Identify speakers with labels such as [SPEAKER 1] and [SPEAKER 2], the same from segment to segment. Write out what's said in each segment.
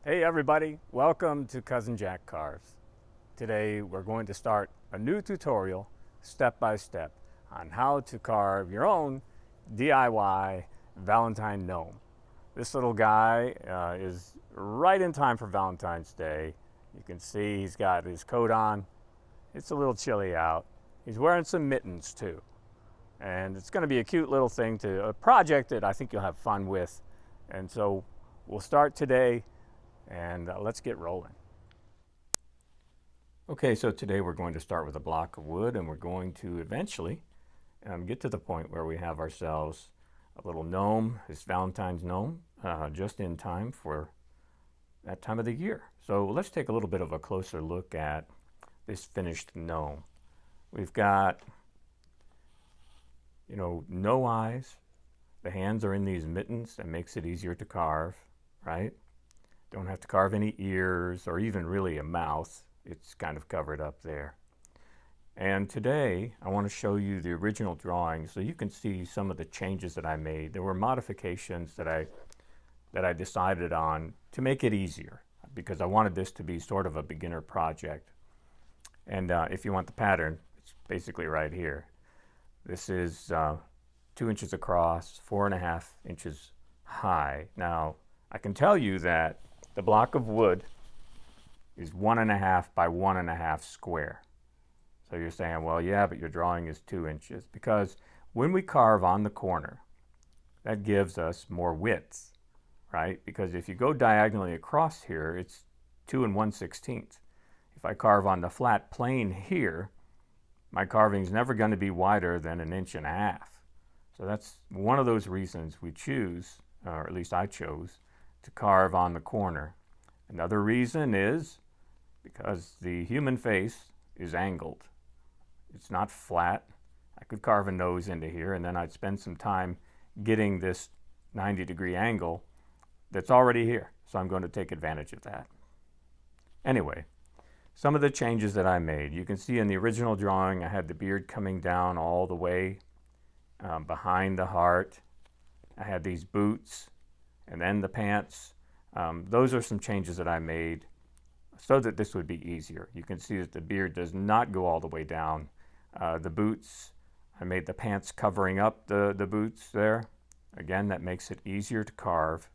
[SPEAKER 1] Hey everybody, welcome to Cousin Jack Carves. Today we're going to start a new tutorial step by step on how to carve your own DIY Valentine gnome. This little guy is right in time for Valentine's Day. You can see he's got his coat on. It's a little chilly out. He's wearing some mittens too. And it's going to be a cute little thing, a project that I think you'll have fun with. And so we'll start today. And let's get rolling. Okay, so today we're going to start with a block of wood, and we're going to eventually get to the point where we have ourselves a little gnome, this Valentine's gnome, just in time for that time of the year. So let's take a little bit of a closer look at this finished gnome. We've got, no eyes. The hands are in these mittens. That makes it easier to carve, right? Don't have to carve any ears or even really a mouth. It's kind of covered up there. And today I want to show you the original drawing so you can see some of the changes that I made. There were modifications that I decided on to make it easier because I wanted this to be sort of a beginner project. And if you want the pattern, it's basically right here. This is 2 inches across, 4.5 inches high. Now I can tell you that the block of wood is 1.5 by 1.5 square. So you're saying, well, yeah, but your drawing is 2 inches. Because when we carve on the corner, that gives us more width, right? Because if you go diagonally across here, it's 2 1/16. If I carve on the flat plane here, my carving is never going to be wider than 1.5 inches. So that's one of those reasons we choose, or at least I chose, to carve on the corner. Another reason is because the human face is angled. It's not flat. I could carve a nose into here and then I'd spend some time getting this 90-degree angle that's already here. So I'm going to take advantage of that. Anyway, some of the changes that I made. You can see in the original drawing I had the beard coming down all the way behind the heart. I had these boots and then the pants. Those are some changes that I made so that this would be easier. You can see that the beard does not go all the way down. The boots, I made the pants covering up the boots there. Again, that makes it easier to carve,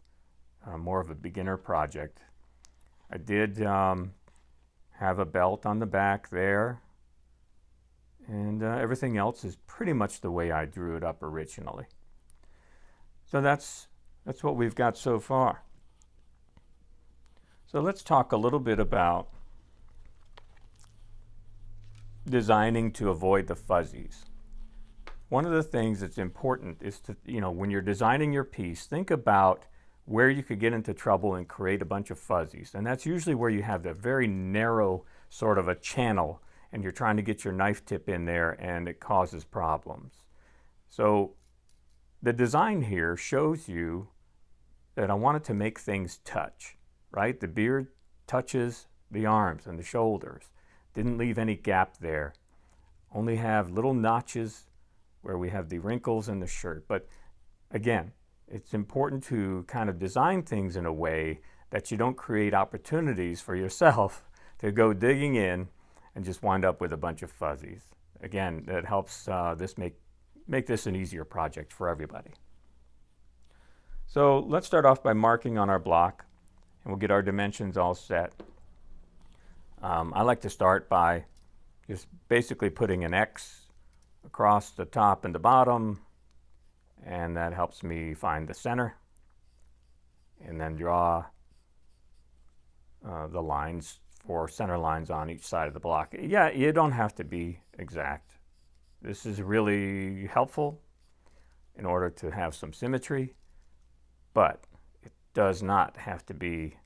[SPEAKER 1] more of a beginner project. I did have a belt on the back there, and everything else is pretty much the way I drew it up originally. So that's what we've got so far. So let's talk a little bit about designing to avoid the fuzzies. One of the things that's important is to, when you're designing your piece, think about where you could get into trouble and create a bunch of fuzzies. And that's usually where you have the very narrow sort of a channel and you're trying to get your knife tip in there and it causes problems. So the design here shows you that I wanted to make things touch, right? The beard touches the arms and the shoulders. Didn't leave any gap there. Only have little notches where we have the wrinkles in the shirt. But again, it's important to kind of design things in a way that you don't create opportunities for yourself to go digging in and just wind up with a bunch of fuzzies. Again, that helps make this an easier project for everybody. So let's start off by marking on our block, and we'll get our dimensions all set. I like to start by just basically putting an X across the top and the bottom, and that helps me find the center, and then draw the lines for center lines on each side of the block. Yeah, you don't have to be exact. This is really helpful in order to have some symmetry, but it does not have to be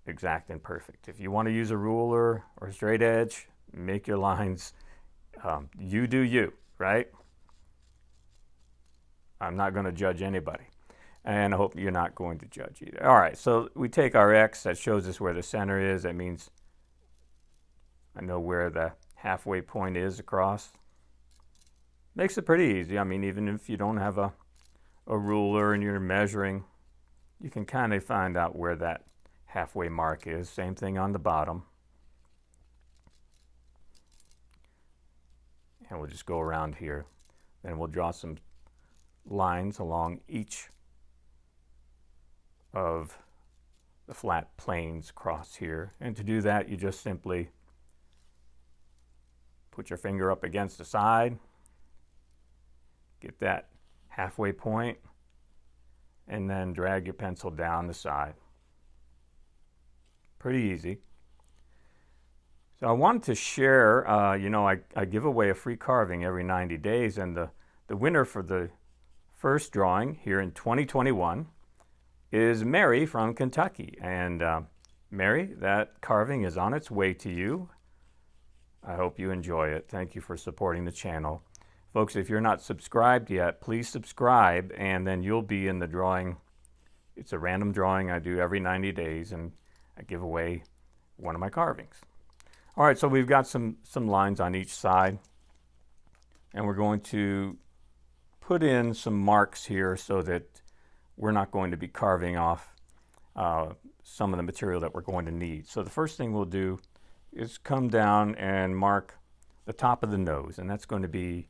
[SPEAKER 1] exact and perfect. If you want to use a ruler or a straight edge, make your lines. You do you, right? I'm not going to judge anybody, and I hope you're not going to judge either. All right, so we take our X. That shows us where the center is. That means I know where the halfway point is across. Makes it pretty easy. I mean, even if you don't have a ruler and you're measuring, you can kind of find out where that halfway mark is. Same thing on the bottom. And we'll just go around here. Then we'll draw some lines along each of the flat planes across here. And to do that, you just simply put your finger up against the side, get that halfway point, and then drag your pencil down the side. Pretty easy. So I wanted to share, you know, I give away a free carving every 90 days, and the winner for the first drawing here in 2021 is Mary from Kentucky. And Mary, that carving is on its way to you. I hope you enjoy it. Thank you for supporting the channel. Folks, if you're not subscribed yet, please subscribe, and then you'll be in the drawing. It's a random drawing I do every 90 days, and I give away one of my carvings. All right, so we've got some lines on each side, and we're going to put in some marks here so that we're not going to be carving off some of the material that we're going to need. So the first thing we'll do is come down and mark the top of the nose, and that's going to be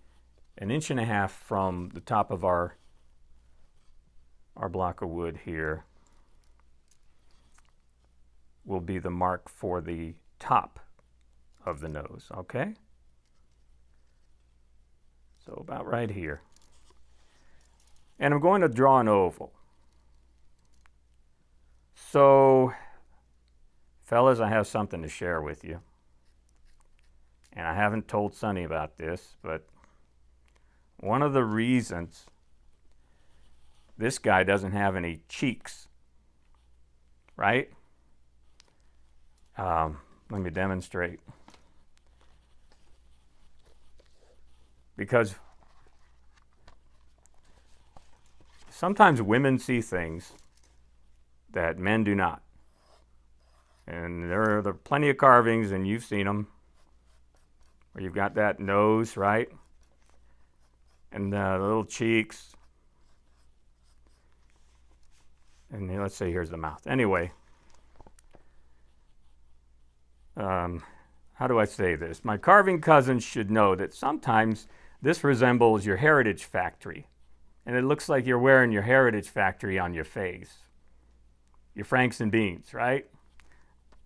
[SPEAKER 1] 1.5 inches from the top of our block of wood here. Will be the mark for the top of the nose, okay? So about right here. And I'm going to draw an oval. So, fellas, I have something to share with you. And I haven't told Sonny about this, but one of the reasons this guy doesn't have any cheeks, right? Let me demonstrate. Because sometimes women see things that men do not. And there are plenty of carvings, and you've seen them, where you've got that nose, right? And the little cheeks. And let's say here's the mouth. Anyway, how do I say this? My carving cousins should know that sometimes this resembles your Heritage Factory. And it looks like you're wearing your Heritage Factory on your face. Your Franks and Beans, right?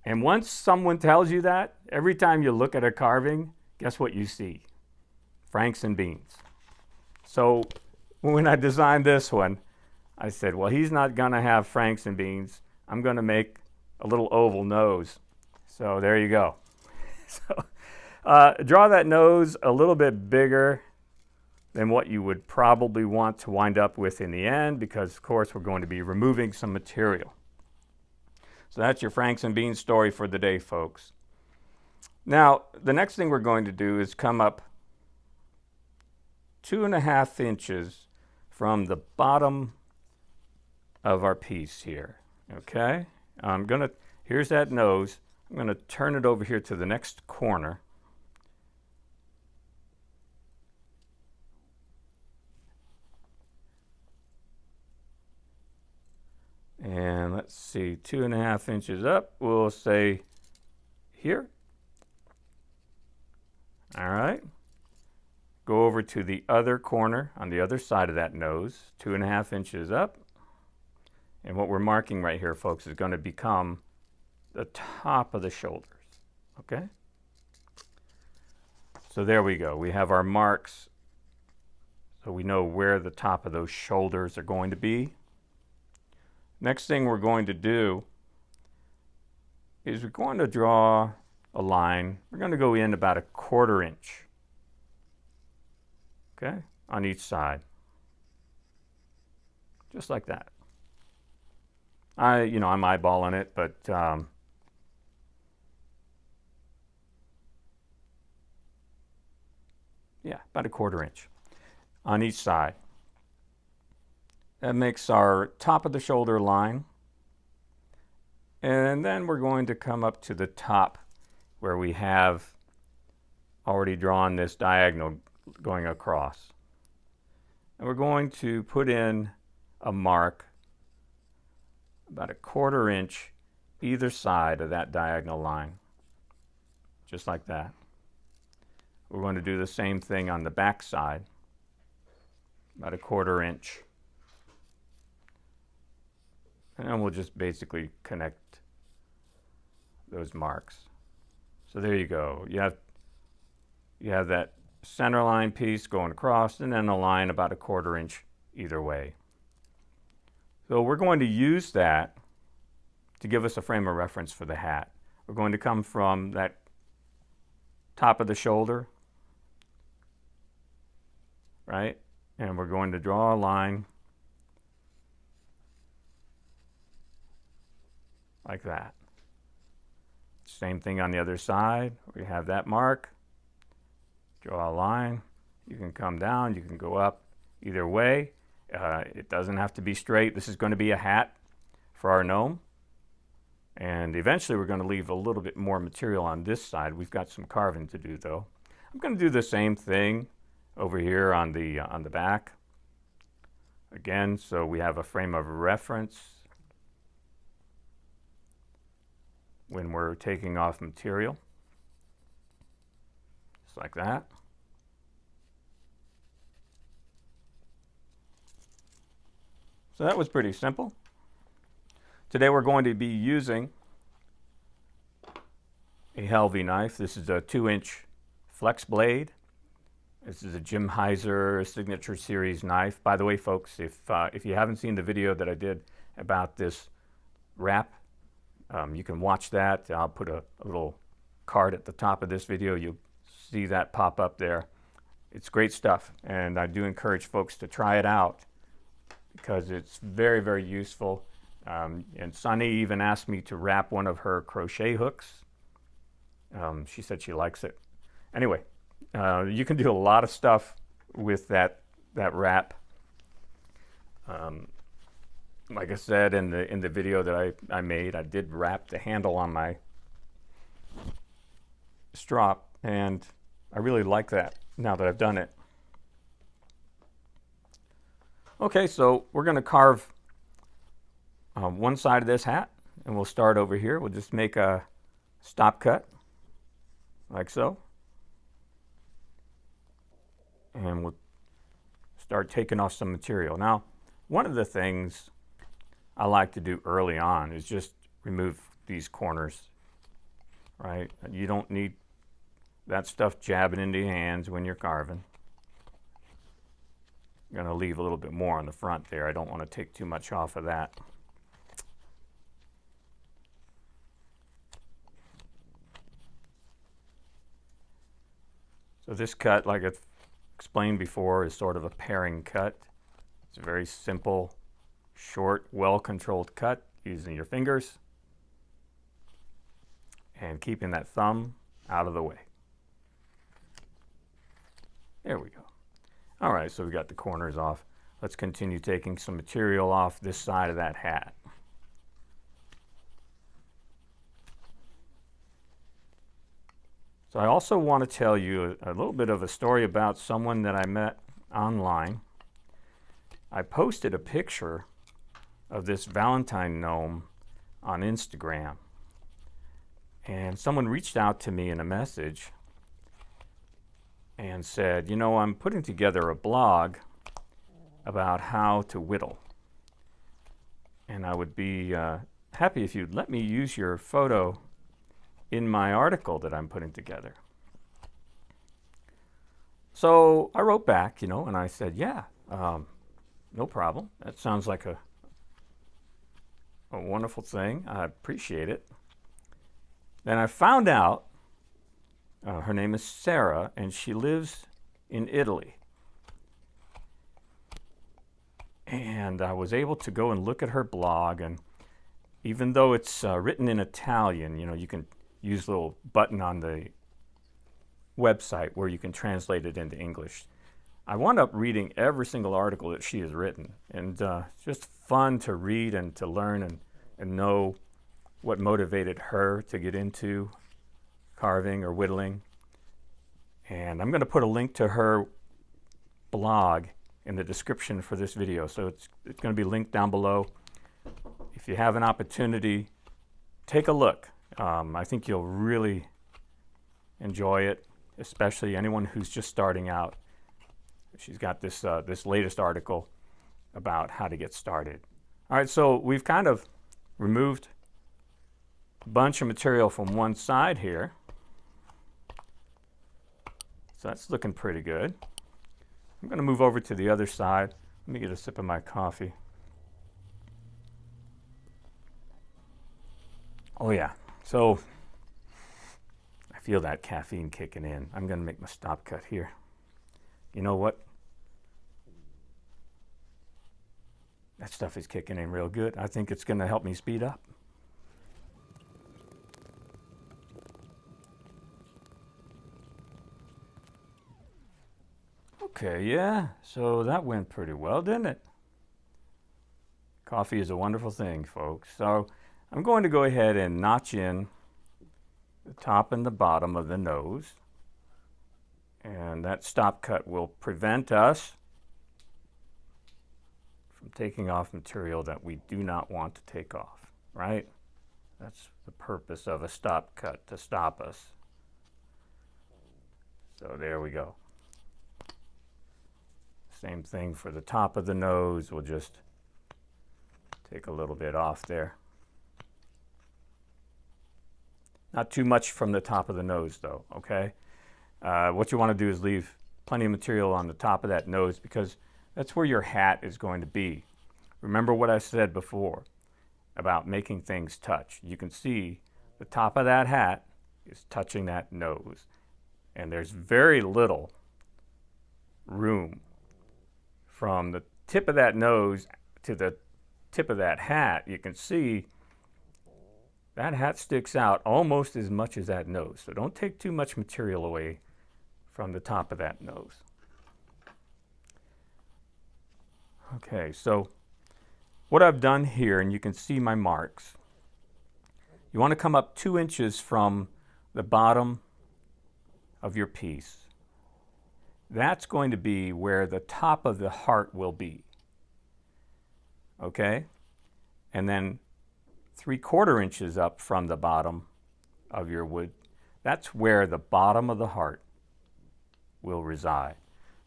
[SPEAKER 1] And once someone tells you that, every time you look at a carving, guess what you see? Franks and Beans. So when I designed this one, I said, well, he's not going to have Franks and Beans. I'm going to make a little oval nose. So there you go. So draw that nose a little bit bigger than what you would probably want to wind up with in the end, because of course we're going to be removing some material. So that's your Franks and Beans story for the day, folks. Now, the next thing we're going to do is come up 2.5 inches from the bottom of our piece here, okay? Here's that nose. I'm going to turn it over here to the next corner. And let's see, 2.5 inches up, we'll say here. All right. Go over to the other corner on the other side of that nose, 2.5 inches up. And what we're marking right here, folks, is going to become the top of the shoulders, okay? So there we go. We have our marks, so we know where the top of those shoulders are going to be. Next thing we're going to do is we're going to draw a line. We're going to go in about 1/4 inch, okay, on each side, just like that. I'm eyeballing it, but yeah, about 1/4 inch on each side. That makes our top of the shoulder line. And then we're going to come up to the top where we have already drawn this diagonal going across. And we're going to put in a mark about 1/4 inch either side of that diagonal line, just like that. We're going to do the same thing on the back side, about 1/4 inch. And then we'll just basically connect those marks. So there you go. You have that center line piece going across, and then a line about 1/4 inch either way. So we're going to use that to give us a frame of reference for the hat. We're going to come from that top of the shoulder, right? And we're going to draw a line like that. Same thing on the other side. We have that mark. Draw a line. You can come down, you can go up either way. It doesn't have to be straight. This is going to be a hat for our gnome. And eventually we're going to leave a little bit more material on this side. We've got some carving to do though. I'm going to do the same thing over here on the back. Again, so we have a frame of reference when we're taking off material. Just like that. So that was pretty simple. Today we're going to be using a Helvie knife. This is a 2-inch flex blade. This is a Jim Heiser Signature Series knife. By the way, folks, if you haven't seen the video that I did about this wrap, you can watch that. I'll put a little card at the top of this video. You'll see that pop up there. It's great stuff, and I do encourage folks to try it out because it's very, very useful. And Sunny even asked me to wrap one of her crochet hooks. She said she likes it. Anyway, you can do a lot of stuff with that wrap. Like I said in the video that I made, I did wrap the handle on my strop, and I really like that now that I've done it. Okay, so we're going to carve one side of this hat, and we'll start over here. We'll just make a stop cut like so, and we'll start taking off some material. Now, one of the things I like to do early on is just remove these corners, right? You don't need that stuff jabbing into your hands when you're carving. I'm going to leave a little bit more on the front there. I don't want to take too much off of that. So this cut, like I've explained before, is sort of a paring cut. It's a very simple, short, well-controlled cut using your fingers and keeping that thumb out of the way. There we go. All right, so we got the corners off. Let's continue taking some material off this side of that hat. So I also want to tell you a little bit of a story about someone that I met online. I posted a picture of this Valentine gnome on Instagram, and someone reached out to me in a message and said, you know, I'm putting together a blog about how to whittle, and I would be happy if you'd let me use your photo in my article that I'm putting together. So I wrote back, you know, and I said, yeah, no problem. That sounds like a wonderful thing. I appreciate it. Then I found out her name is Sarah, and she lives in Italy. And I was able to go and look at her blog, and even though it's written in Italian, you know, you can use a little button on the website where you can translate it into English. I wound up reading every single article that she has written, and it's just fun to read and to learn and know what motivated her to get into carving or whittling. And I'm going to put a link to her blog in the description for this video, so it's going to be linked down below. If you have an opportunity take a look. I think you'll really enjoy it, especially anyone who's just starting out. She's got this this latest article about how to get started. All right, so we've kind of removed a bunch of material from one side here. So that's looking pretty good. I'm going to move over to the other side. Let me get a sip of my coffee. Oh yeah, so I feel that caffeine kicking in. I'm going to make my stop cut here. You know what? That stuff is kicking in real good. I think it's going to help me speed up. Okay, yeah, so that went pretty well, didn't it? Coffee is a wonderful thing, folks. So I'm going to go ahead and notch in the top and the bottom of the nose. And that stop cut will prevent us from taking off material that we do not want to take off, right? That's the purpose of a stop cut, to stop us. So there we go. Same thing for the top of the nose. We'll just take a little bit off there. Not too much from the top of the nose though, okay? What you want to do is leave plenty of material on the top of that nose because that's where your hat is going to be. Remember what I said before about making things touch. You can see the top of that hat is touching that nose. And there's very little room from the tip of that nose to the tip of that hat. You can see that hat sticks out almost as much as that nose. So don't take too much material away from the top of that nose. Okay, so what I've done here, and you can see my marks, you want to come up 2 inches from the bottom of your piece. That's going to be where the top of the heart will be. Okay? And then 3/4 inches up from the bottom of your wood, that's where the bottom of the heart will reside.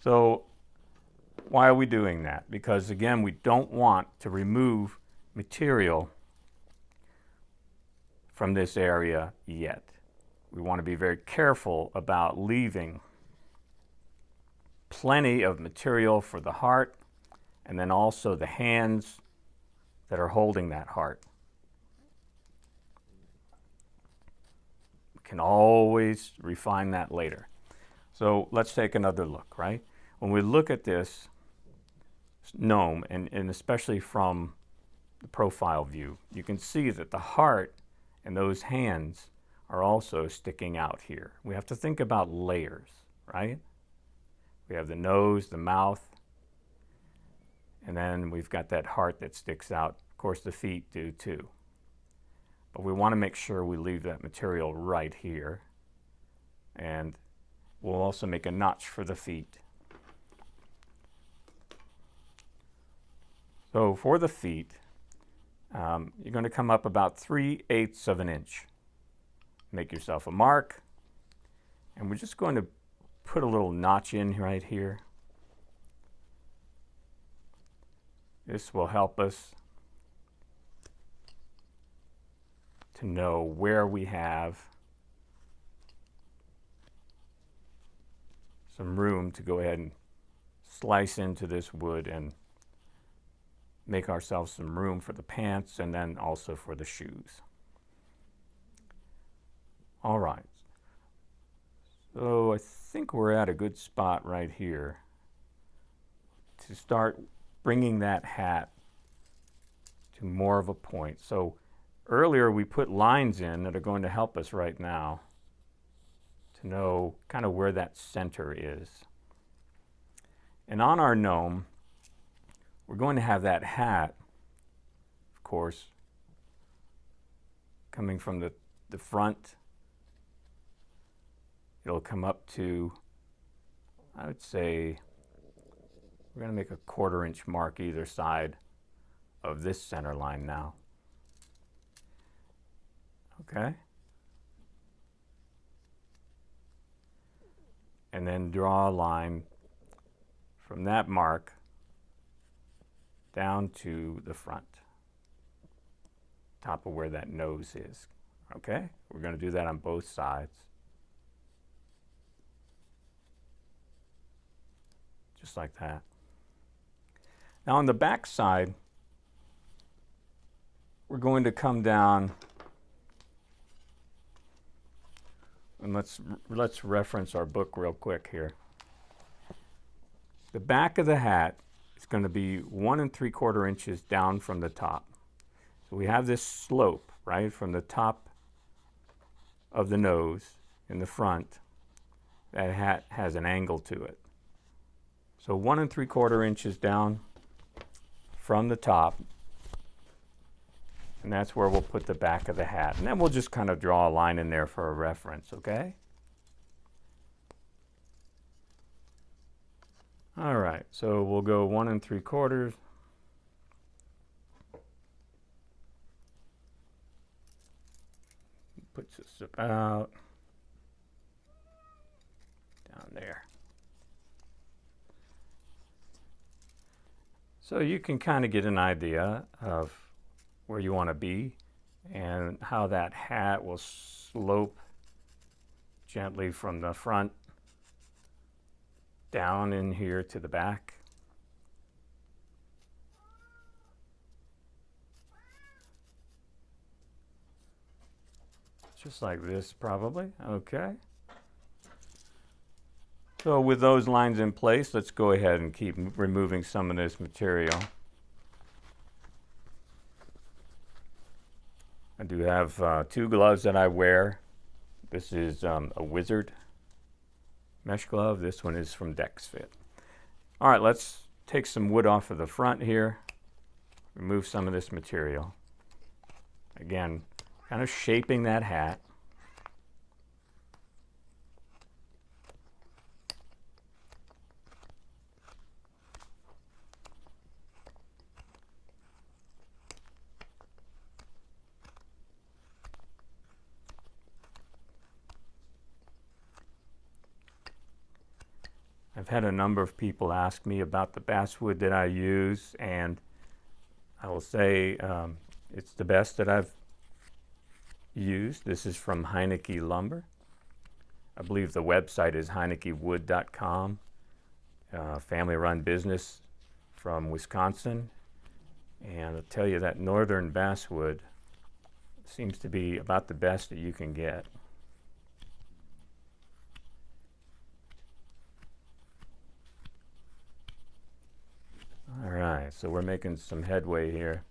[SPEAKER 1] So why are we doing that? Because again, we don't want to remove material from this area yet. We want to be very careful about leaving plenty of material for the heart and then also the hands that are holding that heart. We can always refine that later. So let's take another look, right? When we look at this gnome, and especially from the profile view, you can see that the heart and those hands are also sticking out here. We have to think about layers, right? We have the nose, the mouth, and then we've got that heart that sticks out. Of course, the feet do too. But we want to make sure we leave that material right here. And we'll also make a notch for the feet. So for the feet, you're going to come up about 3/8 of an inch. Make yourself a mark. And we're just going to put a little notch in right here. This will help us to know where we have some room to go ahead and slice into this wood and make ourselves some room for the pants and then also for the shoes. All right. So I think we're at a good spot right here to start bringing that hat to more of a point. So earlier we put lines in that are going to help us right now to know kind of where that center is. And on our gnome, we're going to have that hat, of course, coming from the front. It'll come up to, I would say, we're going to make a 1/4 inch mark either side of this center line now. okay? And then draw a line from that mark down to the front, top of where that nose is, okay? We're going to do that on both sides. Just like that. Now on the back side, we're going to come down, and let's reference our book real quick here. The back of the hat is going to be 1 3/4 inches down from the top. So we have this slope, right, from the top of the nose in the front. That hat has an angle to it. So 1 3/4 inches down from the top, and that's where we'll put the back of the hat. And then we'll just kind of draw a line in there for a reference, okay? All right, so we'll go 1 3/4. Puts us about down there. So you can kind of get an idea of where you want to be and how that hat will slope gently from the front down in here to the back. Just like this probably, okay. So with those lines in place, let's go ahead and keep removing some of this material. I do have 2 gloves that I wear. This is a Wizard mesh glove. This one is from Dex Fit. All right, let's take some wood off of the front here, remove some of this material. Again, kind of shaping that hat. I've had a number of people ask me about the basswood that I use, and I will say it's the best that I've used. This is from Heineke Lumber. I believe the website is heinekewood.com. Family-run business from Wisconsin. And I'll tell you that northern basswood seems to be about the best that you can get. All right, so we're making some headway here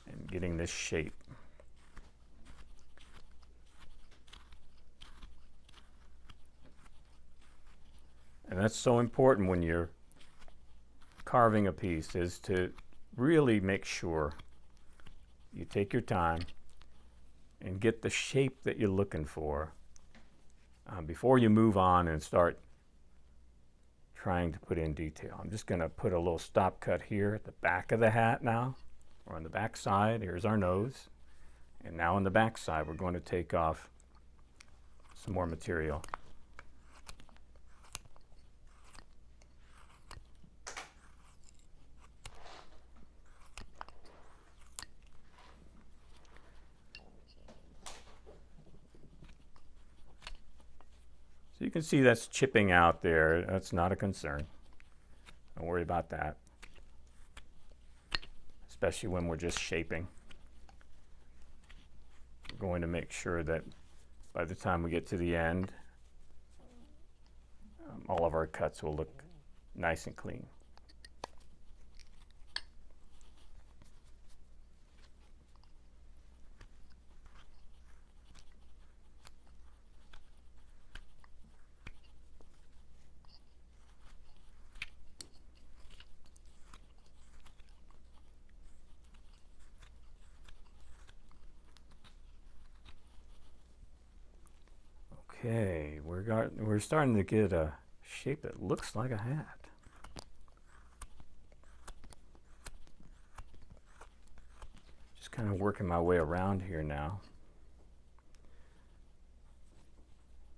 [SPEAKER 1] and getting this shape. And that's so important when you're carving a piece, is to really make sure you take your time and get the shape that you're looking for before you move on and start trying to put in detail. I'm just going to put a little stop cut here at the back of the hat now, or on the back side. Here's our nose. And now on the back side, we're going to take off some more material. So you can see that's chipping out there. That's not a concern. Don't worry about that, especially when we're just shaping. We're going to make sure that by the time we get to the end, all of our cuts will look nice and clean. Okay, we're starting to get a shape that looks like a hat. Just kind of working my way around here now.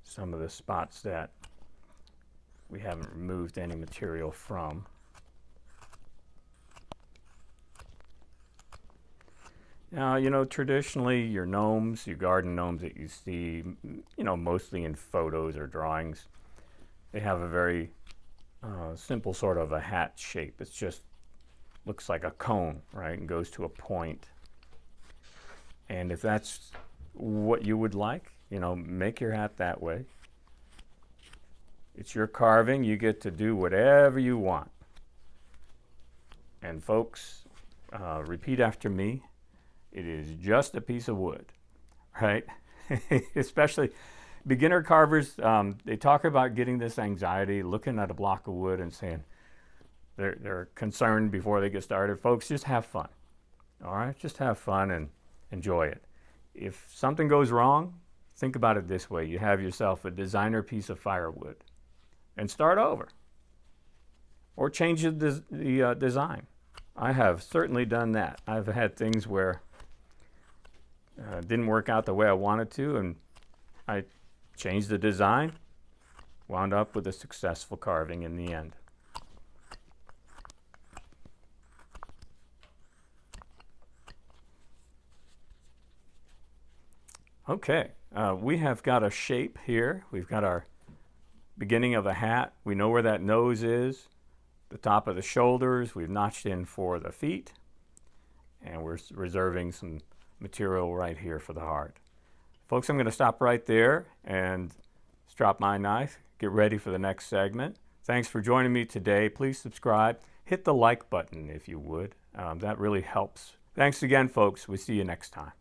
[SPEAKER 1] Some of the spots that we haven't removed any material from. Now, you know, traditionally your gnomes, your garden gnomes that you see, you know, mostly in photos or drawings, they have a very simple sort of a hat shape. It's just looks like a cone, right, and goes to a point. And if that's what you would like, you know, make your hat that way. It's your carving. You get to do whatever you want. And folks, repeat after me. It is just a piece of wood, right? Especially beginner carvers, they talk about getting this anxiety, looking at a block of wood and saying they're concerned before they get started. Folks, just have fun, all right? Just have fun and enjoy it. If something goes wrong, think about it this way. You have yourself a designer piece of firewood and start over. Or change the design. I have certainly done that. I've had things where didn't work out the way I wanted to, and I changed the design, wound up with a successful carving in the end. Okay, we have got a shape here. We've got our beginning of a hat. We know where that nose is, the top of the shoulders. We've notched in for the feet, and we're reserving some material right here for the heart. Folks, I'm going to stop right there and drop my knife, get ready for the next segment. Thanks for joining me today. Please subscribe. Hit the like button if you would. That really helps. Thanks again, folks. We'll see you next time.